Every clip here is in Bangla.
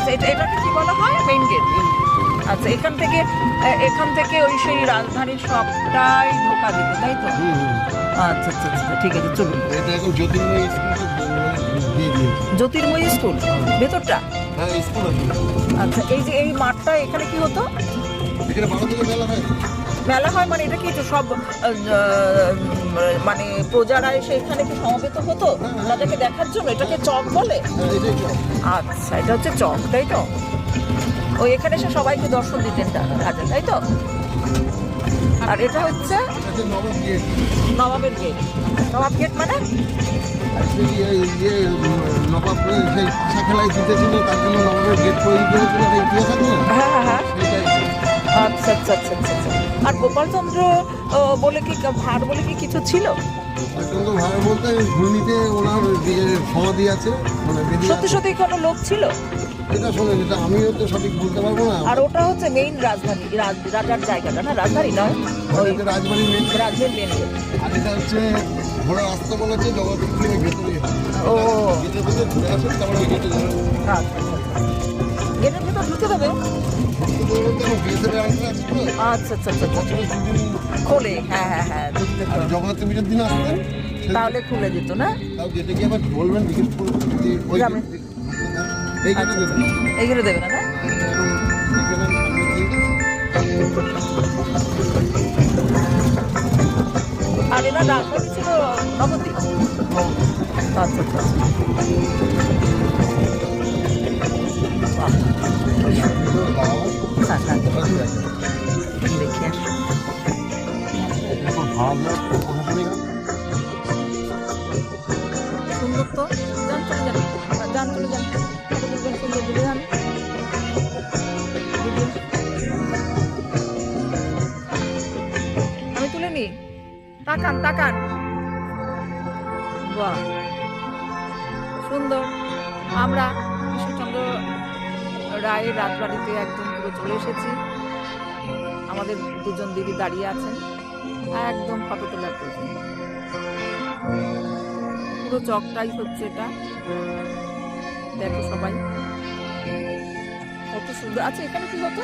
আচ্ছা, এটাকে কি বলা হয়? Main gate. আচ্ছা, এখান থেকে ওই সেই রাজধানীর সবটাই ঢোকা দিতে, তাই তো? আচ্ছা আচ্ছা আচ্ছা, ঠিক আছে, চলুন। এটা এখন জ্যোতির্ময় স্কুল দিয়ে দিয়েছে। জ্যোতির্ময়ী স্কুল ভেতরটা? হ্যাঁ, স্কুল আছে। আচ্ছা, এই যে এই মাঠটা, এখানে কি হতো? এখানে 12 থেকে মেলা হয়। মেলা হয় মানে এটা কি তো সব মানে প্রজারা এসে এখানে কি সমবেত হতো তাদেরকে দেখার জন্য? এটাকে চক বলে? হ্যাঁ, এটাই তো। আচ্ছা, এটা হচ্ছে চক, তাই তো? ওই এখানে এসে সবাইকে দর্শন দিতেন রাজা, তাই তো? আর এটা হচ্ছে এটা নবাব গেট। নবাবের গেট। নবাব গেট মানে? নবাব সেই পাশা খেলায় জিতেছিল, তার জন্য নবাবের গেট তৈরি করেছিল, এটা ইতিহাস আছে না? হ্যাঁ হ্যাঁ হ্যাঁ। সেটাই। আচ্ছা আচ্ছা আচ্ছা আচ্ছা আচ্ছা। আর গোপালচন্দ্র বলে কি ভাঁড় বলে কি কিছু ছিল? অত্যন্ত ভালো বলতে ঘূর্ণিতে ওনার সমাধি আছে, মানে বেদি সত্যি আছে। সত্যি কোনো লোক ছিল? এটা শোনেন, এটা আমিও তো সঠিক বলতে পারবো না। আর ওটা হচ্ছে মেইন রাজধানী, রাজার জায়গাটা না? রাজধানী নয়, ওই এটা রাজবাড়ির মেন। রাজ্যের মেন গেট। আর এটা হচ্ছে ঘোড়া রাস্তা বলা হচ্ছে জগদ্দীপের ভেতরে। ও গেটের ভেতরে ঘুরে আসেন, তারপরে ওই গেটে যাবেন। আচ্ছা আচ্ছা আচ্ছা। গেটের ভেতর ঢুকে দেবে? আচ্ছা আচ্ছা আচ্ছা আচ্ছা। খোলে, হ্যাঁ হ্যাঁ হ্যাঁ, ঢুকতে তো। জগন্নাথ পুজোর দিন আসতেন, তাহলে খুলে দিত না? তাও গেটে গিয়ে আবার বলবেন জিজ্ঞেস করবেন যে ওই যাবে। এই গেটে দেবেন। এইগুলো দেবে না? না? আর এরা রাজধানী ছিল নবদ্বীপ? আচ্ছা আচ্ছা আচ্ছা। বাহ, হ্যাঁ হ্যাঁ, দেখে আসি। সুন্দর তো, যান চলে যান, যান চলে যান, সুন্দর দিকে যান। আমি তুলে নি, তাকান তাকান। বাহ, সুন্দর। আমরা কৃষ্ণচন্দ্র রায়ের রাজবাড়িতে একদম পুরো চলে এসেছি। আমাদের দুজন দিদি দাঁড়িয়ে আছেন একদম ফটো তোলার প্রয়োজন। পুরো চকটাই হচ্ছে এটা, দেখো সবাই কত সুন্দর। আচ্ছা, এখানে কি হতো?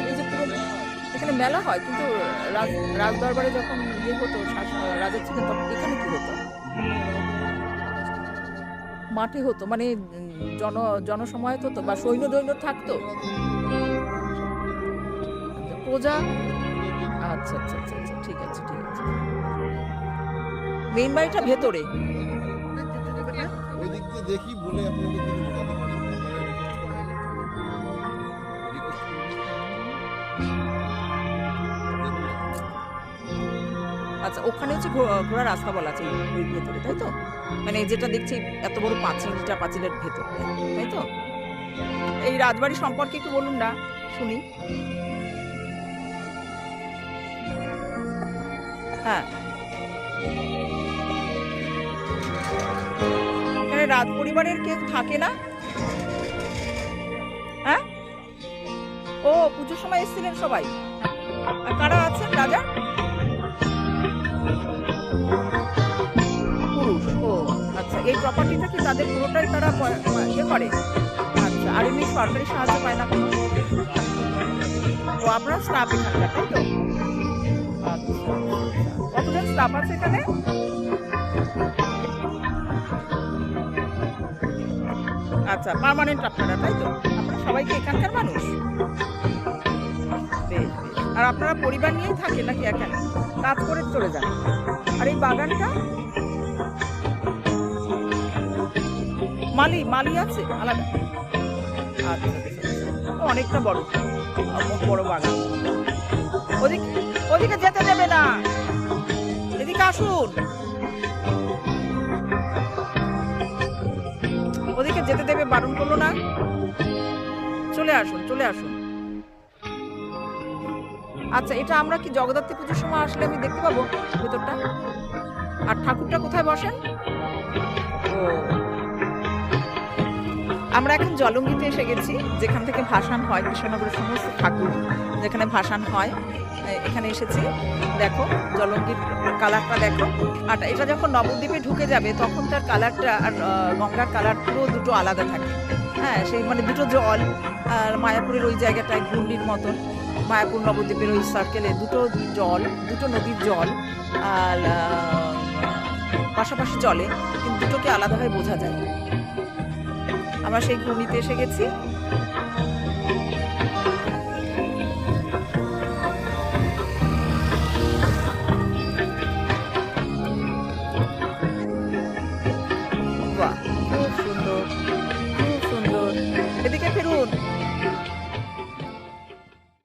এই যে পুরো এখানে মেলা হয়, কিন্তু রাজদরবারে যখন ইয়ে হতো, রাজা ছিলেন, তখন এখানে কি হতো? মাঠে হতো, মানে জনসমায়েত হতো বা সৈন্য থাকতো? প্রজা, আচ্ছা আচ্ছা আচ্ছা আচ্ছা, ঠিক আছে ঠিক আছে। মেইন বাড়িটা ভেতরে? ওই দিক দিয়ে দেখি বলে আপনাদের দিকে বোঝাতে পারি। আচ্ছা, ওখানে হচ্ছে ঘোড়া রাস্তা বলা আছে ওই ভেতরে, তাই তো? মানে যেটা দেখছি এত বড় পাঁচিলের ভেতর, তাই তো? এই রাজবাড়ি সম্পর্কে একটু বলুন না, শুনি। হ্যাঁ, এখানে রাজ পরিবারের কেউ থাকে না? হ্যাঁ, ও পুজোর সময় এসেছিলেন সবাই? আর কারা আছেন রাজা? পুরুষ? ও আচ্ছা, এই প্রপার্টিটা কি তাদের পুরোটাই তারা ইয়ে করে? আচ্ছা, আর এমনি সরকারি সাহায্য পায় না কোনো? ও, আপনারা স্টাফ এখানকার, তাই তো? আচ্ছা, কতজন স্টাফ আছে এখানে? আচ্ছা, পার্মানেন্ট আপনারা, তাই তো? আপনারা সবাই কি এখানকার মানুষ? বেশ বেশ। আর আপনারা পরিবার নিয়েই থাকেন নাকি এখানে কাজ করে চলে যান? আর এই বাগানটা মালি আছে আলাদা? আচ্ছা আচ্ছা, অনেকটা বড় বড় বাগান। ওদিকে যেতে দেবে না, এদিকে আসুন। ওদিকে যেতে দেবে, বারণ করলো না? চলে আসুন চলে আসুন। আচ্ছা, এটা আমরা কি জগদ্ধাত্রী পুজোর সময় আসলে আমি দেখতে পাবো ভেতরটা? আর ঠাকুরটা কোথায় বসেন? ও, আমরা এখন জলঙ্গিতে এসে গেছি, যেখান থেকে ভাসান হয় কৃষ্ণনগরের সমস্ত ঠাকুর, যেখানে ভাসান হয়। এখানে এসেছি। দেখো জলঙ্গির কালারটা দেখো। আর এটা যখন নবদ্বীপে ঢুকে যাবে তখন তার কালারটা আর গঙ্গার কালার পুরো দুটো আলাদা থাকে। হ্যাঁ, সেই মানে দুটো জল আর মায়াপুরের ওই জায়গাটায় ঘূর্ণির মতন, মায়াপুর নবদ্বীপের ওই সার্কেলে দুটো জল, দুটো নদীর জল আর পাশাপাশি চলে, কিন্তু দুটোকে আলাদাভাবে বোঝা যায়। আমরা সেই ঘূর্ণিতে এসে গেছি।